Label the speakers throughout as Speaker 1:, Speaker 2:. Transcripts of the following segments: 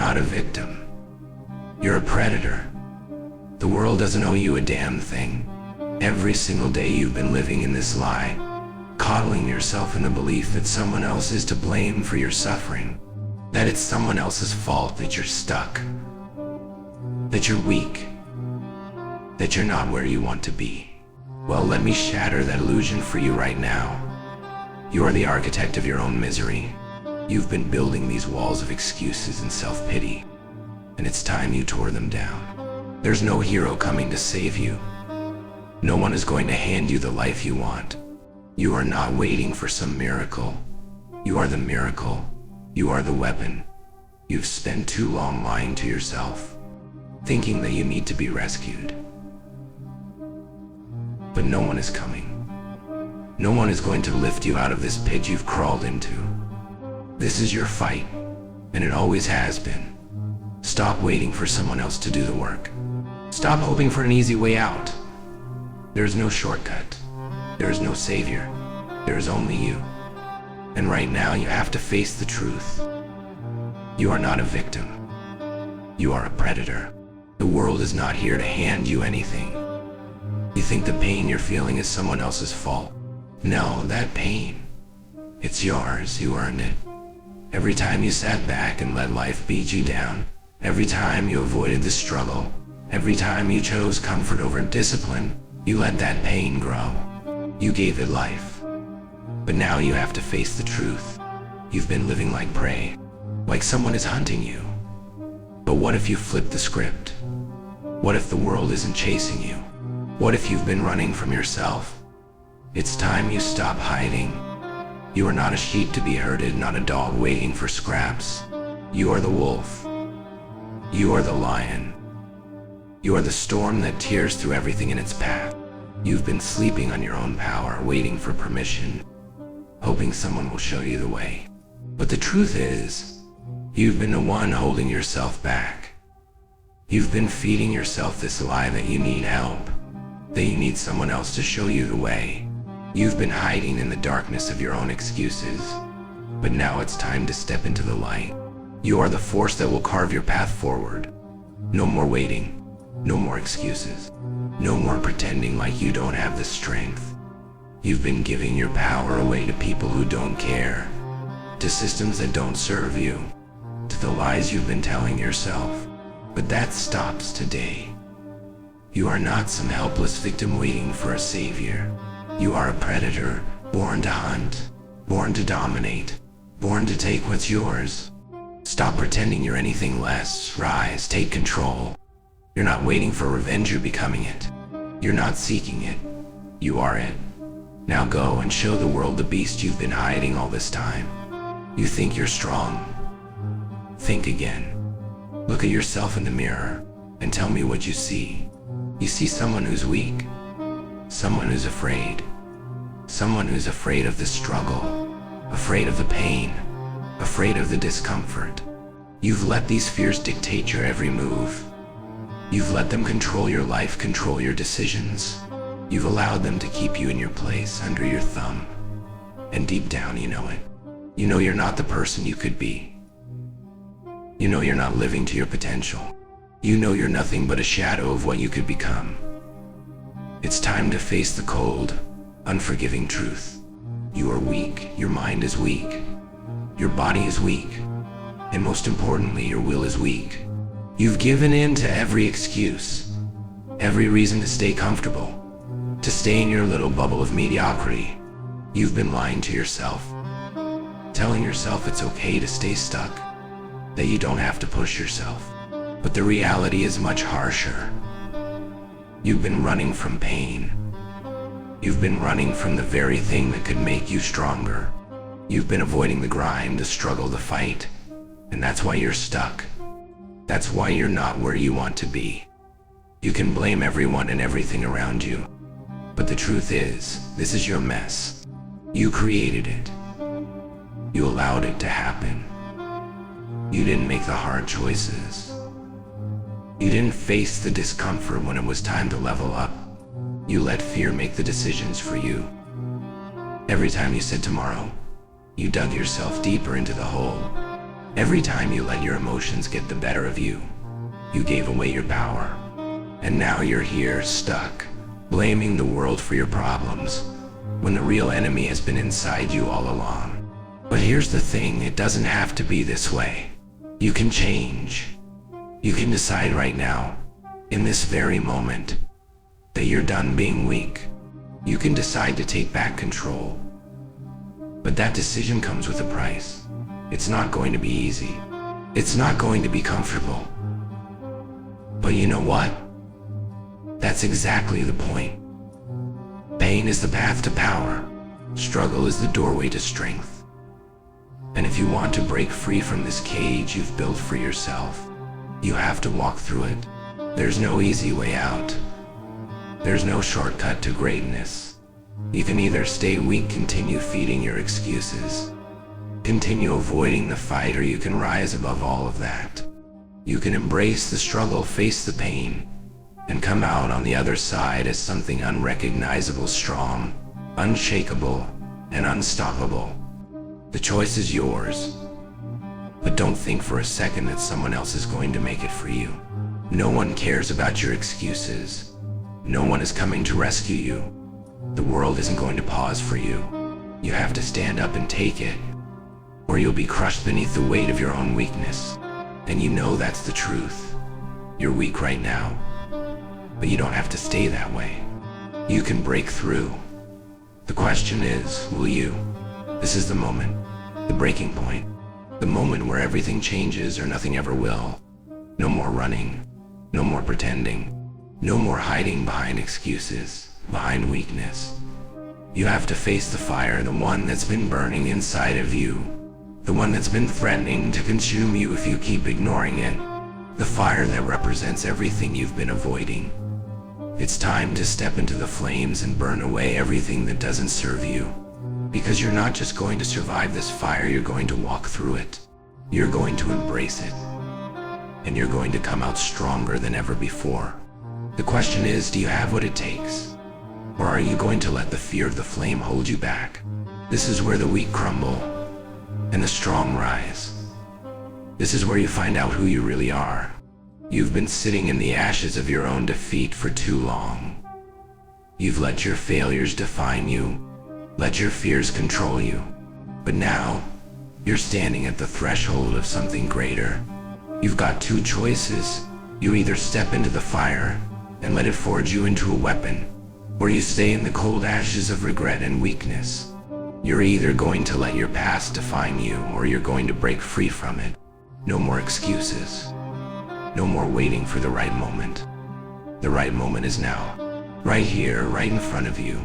Speaker 1: not a victim. You're a predator. The world doesn't owe you a damn thing. Every single day you've been living in this lie, coddling yourself in the belief that someone else is to blame for your suffering, that it's someone else's fault that you're stuck, that you're weak, that you're not where you want to be. Well, let me shatter that illusion for you right now. You are the architect of your own misery. You've been building these walls of excuses and self-pity, and it's time you tore them down. There's no hero coming to save you. No one is going to hand you the life you want. You are not waiting for some miracle. You are the miracle. You are the weapon. You've spent too long lying to yourself, thinking that you need to be rescued. But no one is coming. No one is going to lift you out of this pit you've crawled into. This is your fight, and it always has been. Stop waiting for someone else to do the work. Stop hoping for an easy way out. There is no shortcut. There is no savior. There is only you. And right now you have to face the truth. You are not a victim. You are a predator. The world is not here to hand you anything. You think the pain you're feeling is someone else's fault. No, that pain, it's yours. You earned it. Every time you sat back and let life beat you down, every time you avoided the struggle, every time you chose comfort over discipline, you let that pain grow. You gave it life. But now you have to face the truth. You've been living like prey, like someone is hunting you. But what if you flip the script? What if the world isn't chasing you? What if you've been running from yourself? It's time you stop hiding. You are not a sheep to be herded, not a dog waiting for scraps. You are the wolf. You are the lion. You are the storm that tears through everything in its path. You've been sleeping on your own power, waiting for permission, hoping someone will show you the way. But the truth is, you've been the one holding yourself back. You've been feeding yourself this lie that you need help, that you need someone else to show you the way. You've been hiding in the darkness of your own excuses, but now it's time to step into the light. You are the force that will carve your path forward. No more waiting, no more excuses, no more pretending like you don't have the strength. You've been giving your power away to people who don't care, to systems that don't serve you, to the lies you've been telling yourself. But that stops today. You are not some helpless victim waiting for a savior. You are a predator, born to hunt, born to dominate, born to take what's yours. Stop pretending you're anything less. Rise, take control. You're not waiting for revenge, you're becoming it. You're not seeking it, you are it. Now go and show the world the beast you've been hiding all this time. You think you're strong? Think again. Look at yourself in the mirror and tell me what you see. You see someone who's weak, someone who's afraid, someone who's afraid of the struggle, afraid of the pain, afraid of the discomfort. You've let these fears dictate your every move. You've let them control your life, control your decisions. You've allowed them to keep you in your place, under your thumb. And deep down, you know it. You know you're not the person you could be. You know you're not living to your potential. You know you're nothing but a shadow of what you could become. It's time to face the cold, unforgiving truth. You are weak. Your mind is weak. Your body is weak. And most importantly, your will is weak. You've given in to every excuse, every reason to stay comfortable, to stay in your little bubble of mediocrity. You've been lying to yourself, telling yourself it's okay to stay stuck, that you don't have to push yourself. But the reality is much harsher. You've been running from pain. You've been running from the very thing that could make you stronger. You've been avoiding the grind, the struggle, the fight, and that's why you're stuck. That's why you're not where you want to be. You can blame everyone and everything around you, but the truth is, this is your mess. You created it. You allowed it to happen. You didn't make the hard choices. You didn't face the discomfort when it was time to level up. You let fear make the decisions for you. Every time you said tomorrow, you dug yourself deeper into the hole. Every time you let your emotions get the better of you, you gave away your power. And now you're here, stuck, blaming the world for your problems, when the real enemy has been inside you all along. But here's the thing, it doesn't have to be this way. You can change. You can decide right now, in this very moment, that you're done being weak. You can decide to take back control. But that decision comes with a price. It's not going to be easy. It's not going to be comfortable. But you know what? That's exactly the point. Pain is the path to power. Struggle is the doorway to strength. And if you want to break free from this cage you've built for yourself, you have to walk through it. There's no easy way out. There's no shortcut to greatness. You can either stay weak, continue feeding your excuses, continue avoiding the fight, or you can rise above all of that. You can embrace the struggle, face the pain, and come out on the other side as something unrecognizable, strong, unshakable, and unstoppable. The choice is yours. But don't think for a second that someone else is going to make it for you. No one cares about your excuses. No one is coming to rescue you. The world isn't going to pause for you. You have to stand up and take it, or you'll be crushed beneath the weight of your own weakness. And you know that's the truth. You're weak right now, but you don't have to stay that way. You can break through. The question is, will you? This is the moment, the breaking point, the moment where everything changes or nothing ever will. No more running, no more pretending, no more hiding behind excuses, behind weakness. You have to face the fire, the one that's been burning inside of you, the one that's been threatening to consume you if you keep ignoring it, the fire that represents everything you've been avoiding. It's time to step into the flames and burn away everything that doesn't serve you. Because you're not just going to survive this fire, you're going to walk through it. You're going to embrace it. And you're going to come out stronger than ever before. The question is, do you have what it takes? Or are you going to let the fear of the flame hold you back? This is where the weak crumble and the strong rise. This is where you find out who you really are. You've been sitting in the ashes of your own defeat for too long. You've let your failures define you, let your fears control you. But now, you're standing at the threshold of something greater. You've got two choices. You either step into the fire and let it forge you into a weapon, or you stay in the cold ashes of regret and weakness. You're either going to let your past define you, or you're going to break free from it. No more excuses. No more waiting for the right moment. The right moment is now. Right here, right in front of you.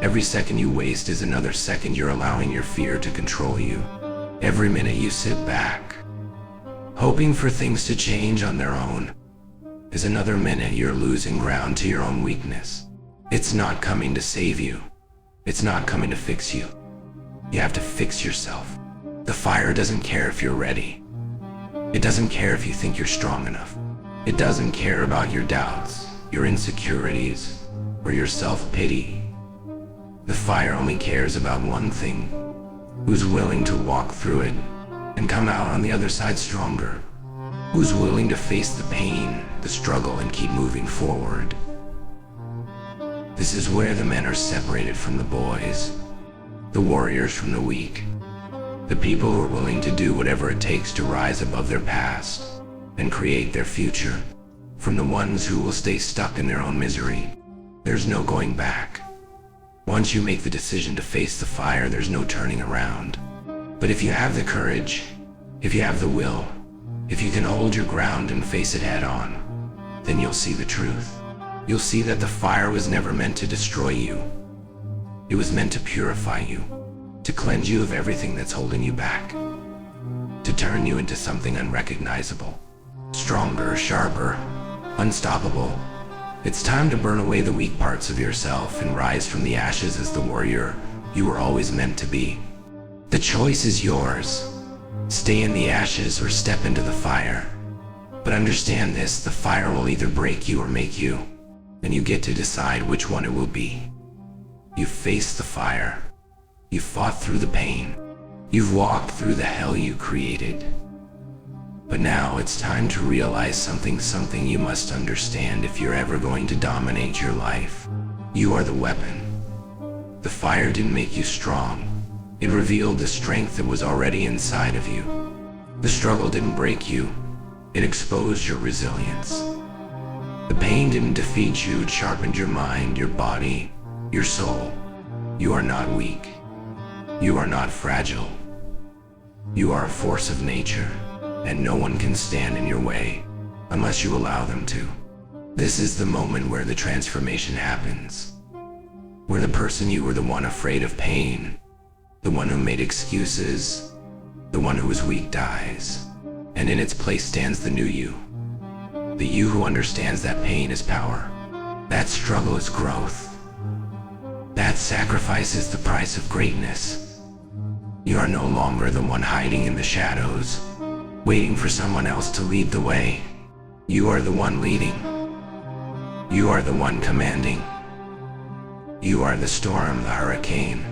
Speaker 1: Every second you waste is another second you're allowing your fear to control you. Every minute you sit back, hoping for things to change on their own, is another minute you're losing ground to your own weakness. It's not coming to save you. It's not coming to fix you. You have to fix yourself. The fire doesn't care if you're ready. It doesn't care if you think you're strong enough. It doesn't care about your doubts, your insecurities, or your self-pity. The fire only cares about one thing: who's willing to walk through it and come out on the other side stronger. Who's willing to face the pain, the struggle, and keep moving forward. This is where the men are separated from the boys, the warriors from the weak, the people who are willing to do whatever it takes to rise above their past and create their future, from the ones who will stay stuck in their own misery. There's no going back. Once you make the decision to face the fire, there's no turning around. But if you have the courage, if you have the will, if you can hold your ground and face it head on, then you'll see the truth. You'll see that the fire was never meant to destroy you. It was meant to purify you, to cleanse you of everything that's holding you back, to turn you into something unrecognizable, stronger, sharper, unstoppable. It's time to burn away the weak parts of yourself and rise from the ashes as the warrior you were always meant to be. The choice is yours. Stay in the ashes or step into the fire. But understand this, the fire will either break you or make you, and you get to decide which one it will be. You've faced the fire. You've fought through the pain. You've walked through the hell you created. But now it's time to realize something you must understand if you're ever going to dominate your life. You are the weapon. The fire didn't make you strong. It revealed the strength that was already inside of you. The struggle didn't break you. It exposed your resilience. The pain didn't defeat you. It sharpened your mind, your body, your soul. You are not weak. You are not fragile. You are a force of nature, and no one can stand in your way unless you allow them to. This is the moment where the transformation happens, where the person you were the one afraid of pain, the one who made excuses, the one who was weak dies, and in its place stands the new you. The you who understands that pain is power, that struggle is growth, that sacrifice is the price of greatness. You are no longer the one hiding in the shadows, waiting for someone else to lead the way. You are the one leading. You are the one commanding. You are the storm, the hurricane,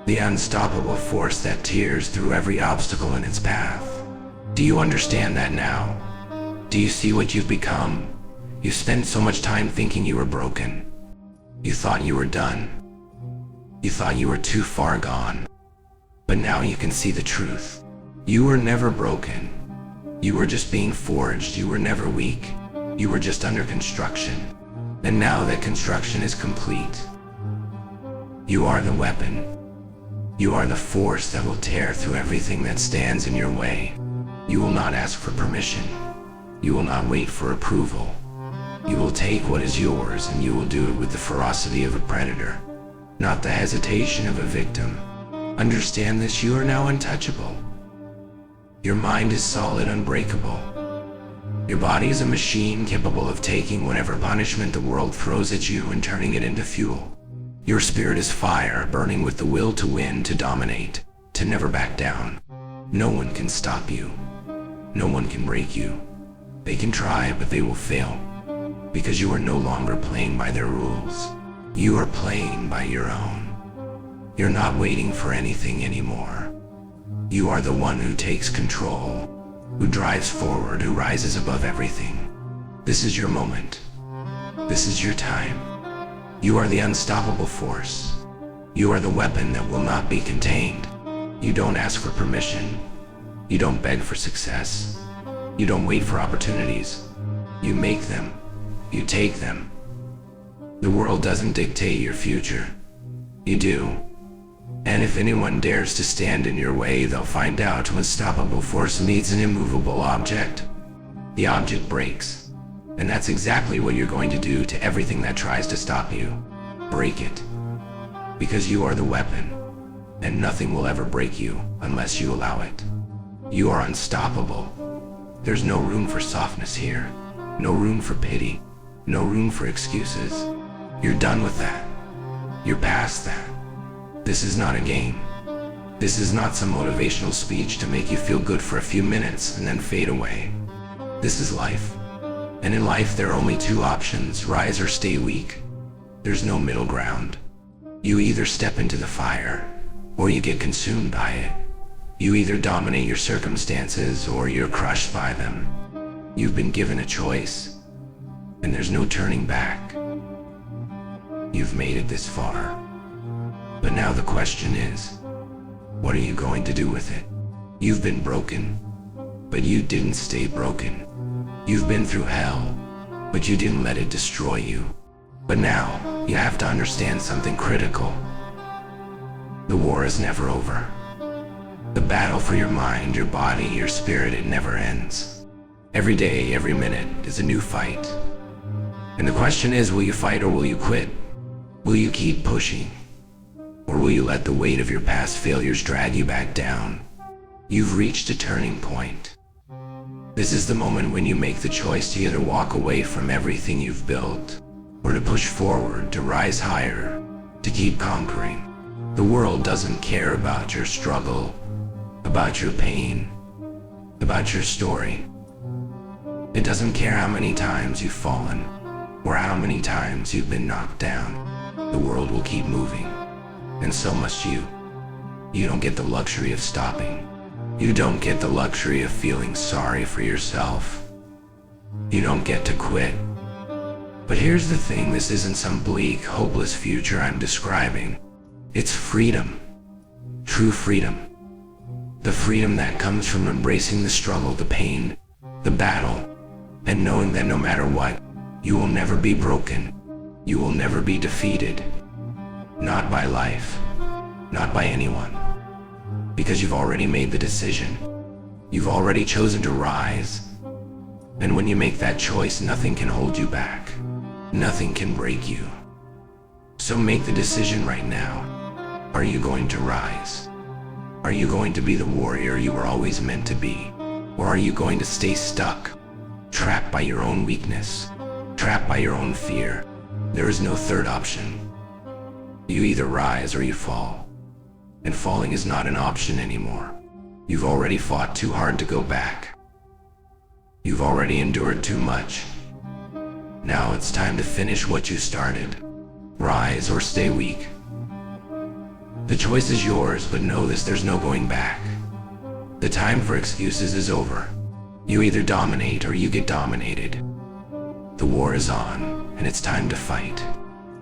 Speaker 1: the unstoppable force that tears through every obstacle in its path. Do you understand that now? Do you see what you've become? You spent so much time thinking you were broken. You thought you were done. You thought you were too far gone. But now you can see the truth. You were never broken. You were just being forged. You were never weak. You were just under construction. And now that construction is complete, you are the weapon. You are the force that will tear through everything that stands in your way. You will not ask for permission. You will not wait for approval. You will take what is yours, and you will do it with the ferocity of a predator, not the hesitation of a victim. Understand this: you are now untouchable. Your mind is solid, unbreakable. Your body is a machine capable of taking whatever punishment the world throws at you and turning it into fuel. Your spirit is fire, burning with the will to win, to dominate, to never back down. No one can stop you. No one can break you. They can try, but they will fail, because you are no longer playing by their rules. You are playing by your own. You're not waiting for anything anymore. You are the one who takes control, who drives forward, who rises above everything. This is your moment. This is your time. You are the unstoppable force. You are the weapon that will not be contained. You don't ask for permission. You don't beg for success. You don't wait for opportunities. You make them. You take them. The world doesn't dictate your future. You do. And if anyone dares to stand in your way, they'll find out unstoppable force meets an immovable object. The object breaks. And that's exactly what you're going to do to everything that tries to stop you. Break it. Because you are the weapon, and nothing will ever break you unless you allow it. You are unstoppable. There's no room for softness here. No room for pity. No room for excuses. You're done with that. You're past that. This is not a game. This is not some motivational speech to make you feel good for a few minutes and then fade away. This is life. And in life, there are only two options: rise or stay weak. There's no middle ground. You either step into the fire, or you get consumed by it. You either dominate your circumstances, or you're crushed by them. You've been given a choice, and there's no turning back. You've made it this far. But now the question is, what are you going to do with it? You've been broken, but you didn't stay broken. You've been through hell, but you didn't let it destroy you. But now, you have to understand something critical. The war is never over. The battle for your mind, your body, your spirit, it never ends. Every day, every minute is a new fight. And the question is, will you fight or will you quit? Will you keep pushing? Or will you let the weight of your past failures drag you back down? You've reached a turning point. This is the moment when you make the choice to either walk away from everything you've built, or to push forward, to rise higher, to keep conquering. The world doesn't care about your struggle, about your pain, about your story. It doesn't care how many times you've fallen, or how many times you've been knocked down. The world will keep moving, and so must you. You don't get the luxury of stopping. You don't get the luxury of feeling sorry for yourself. You don't get to quit. But here's the thing, this isn't some bleak, hopeless future I'm describing. It's freedom. True freedom. The freedom that comes from embracing the struggle, the pain, the battle, and knowing that no matter what, you will never be broken. You will never be defeated. Not by life. Not by anyone. Because you've already made the decision. You've already chosen to rise. And when you make that choice, nothing can hold you back. Nothing can break you. So make the decision right now. Are you going to rise? Are you going to be the warrior you were always meant to be? Or are you going to stay stuck, trapped by your own weakness, trapped by your own fear? There is no third option. You either rise or you fall. And falling is not an option anymore. You've already fought too hard to go back. You've already endured too much. Now it's time to finish what you started. Rise or stay weak. The choice is yours, but know this, there's no going back. The time for excuses is over. You either dominate or you get dominated. The war is on, and it's time to fight.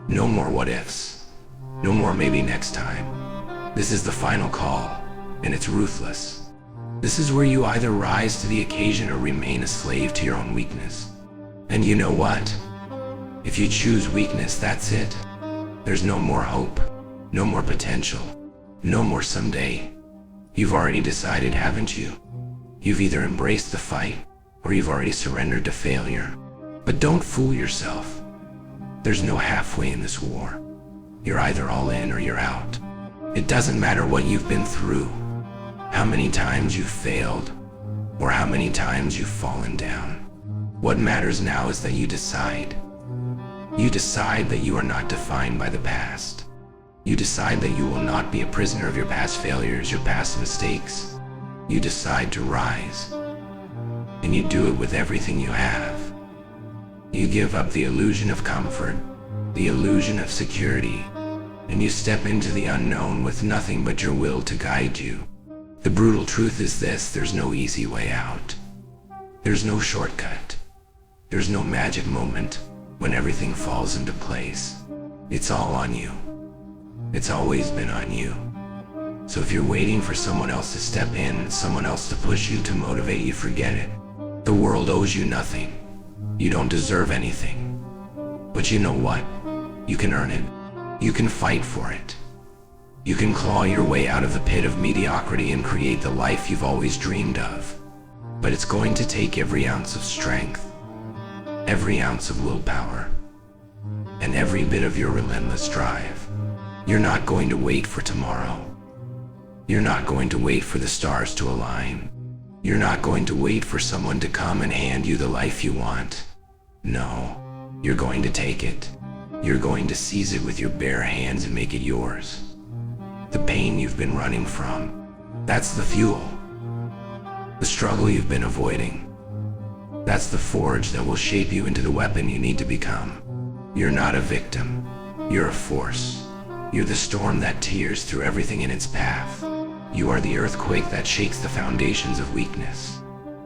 Speaker 1: No more what ifs. No more maybe next time. This is the final call, and it's ruthless. This is where you either rise to the occasion or remain a slave to your own weakness. And you know what? If you choose weakness, that's it. There's no more hope, no more potential, no more someday. You've already decided, haven't you? You've either embraced the fight, or you've already surrendered to failure. But don't fool yourself. There's no halfway in this war. You're either all in or you're out. It doesn't matter what you've been through, how many times you've failed, or how many times you've fallen down. What matters now is that you decide. You decide that you are not defined by the past. You decide that you will not be a prisoner of your past failures, your past mistakes. You decide to rise. And you do it with everything you have. You give up the illusion of comfort, the illusion of security, and you step into the unknown with nothing but your will to guide you. The brutal truth is this: there's no easy way out. There's no shortcut. There's no magic moment when everything falls into place. It's all on you. It's always been on you. So if you're waiting for someone else to step in, someone else to push you, to motivate you, forget it. The world owes you nothing. You don't deserve anything. But you know what? You can earn it. You can fight for it. You can claw your way out of the pit of mediocrity and create the life you've always dreamed of. But it's going to take every ounce of strength, every ounce of willpower, and every bit of your relentless drive. You're not going to wait for tomorrow. You're not going to wait for the stars to align. You're not going to wait for someone to come and hand you the life you want. No, you're going to take it. You're going to seize it with your bare hands and make it yours. The pain you've been running from, that's the fuel. The struggle you've been avoiding, that's the forge that will shape you into the weapon you need to become. You're not a victim. You're a force. You're the storm that tears through everything in its path. You are the earthquake that shakes the foundations of weakness.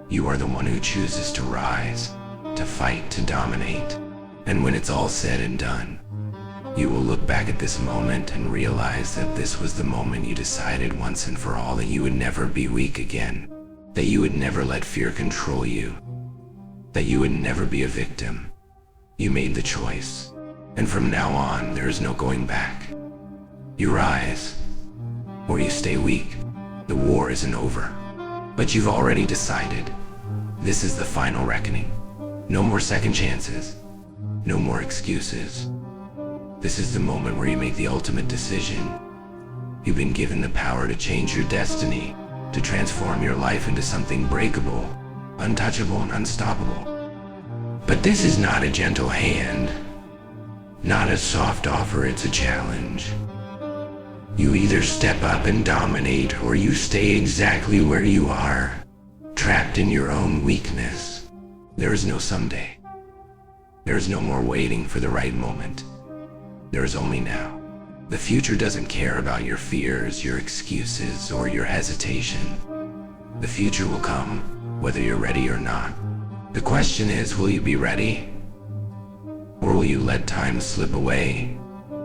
Speaker 1: You are the one who chooses to rise, to fight, to dominate. And when it's all said and done, you will look back at this moment and realize that this was the moment you decided once and for all that you would never be weak again, that you would never let fear control you, that you would never be a victim. You made the choice, and from now on, there is no going back. You rise, or you stay weak. The war isn't over, but you've already decided. This is the final reckoning. No more second chances. No more excuses. This is the moment where you make the ultimate decision. You've been given the power to change your destiny, to transform your life into something breakable, untouchable, and unstoppable. But this is not a gentle hand, not a soft offer, it's a challenge. You either step up and dominate, or you stay exactly where you are, trapped in your own weakness. There is no someday. There is no more waiting for the right moment. There is only now. The future doesn't care about your fears, your excuses, or your hesitation. The future will come, whether you're ready or not. The question is, will you be ready? Or will you let time slip away,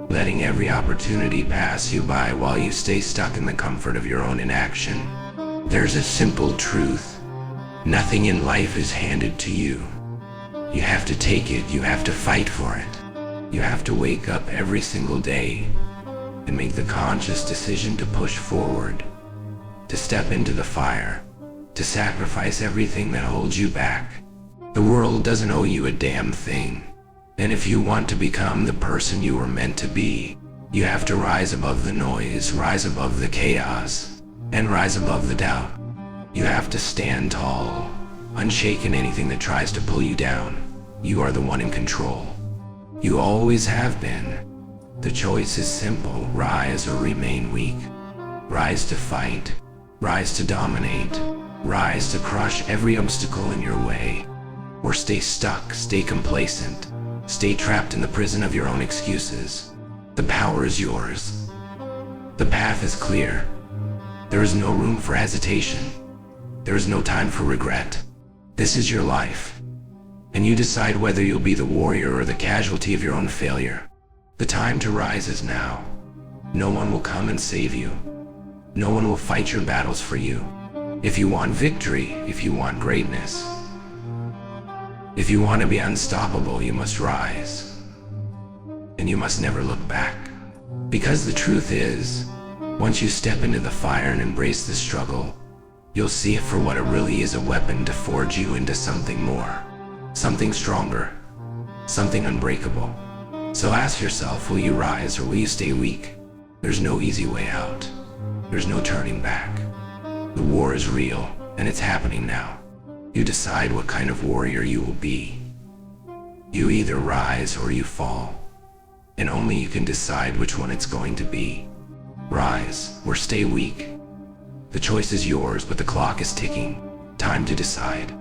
Speaker 1: letting every opportunity pass you by while you stay stuck in the comfort of your own inaction? There's a simple truth. Nothing in life is handed to you. You have to take it, you have to fight for it. You have to wake up every single day and make the conscious decision to push forward, to step into the fire, to sacrifice everything that holds you back. The world doesn't owe you a damn thing. And if you want to become the person you were meant to be, you have to rise above the noise, rise above the chaos, and rise above the doubt. You have to stand tall, unshaken anything that tries to pull you down. You are the one in control. You always have been. The choice is simple: rise or remain weak. Rise to fight, rise to dominate, rise to crush every obstacle in your way. Or stay stuck, stay complacent, stay trapped in the prison of your own excuses. The power is yours. The path is clear. There is no room for hesitation. There is no time for regret. This is your life, and you decide whether you'll be the warrior or the casualty of your own failure. The time to rise is now. No one will come and save you. No one will fight your battles for you. If you want victory, if you want greatness, if you want to be unstoppable, you must rise. And you must never look back. Because the truth is, once you step into the fire and embrace the struggle, you'll see it for what it really is: a weapon to forge you into something more, something stronger, something unbreakable. So ask yourself, will you rise or will you stay weak? There's no easy way out. There's no turning back. The war is real, and it's happening now. You decide what kind of warrior you will be. You either rise or you fall, and only you can decide which one it's going to be. Rise or stay weak. The choice is yours, but the clock is ticking. Time to decide.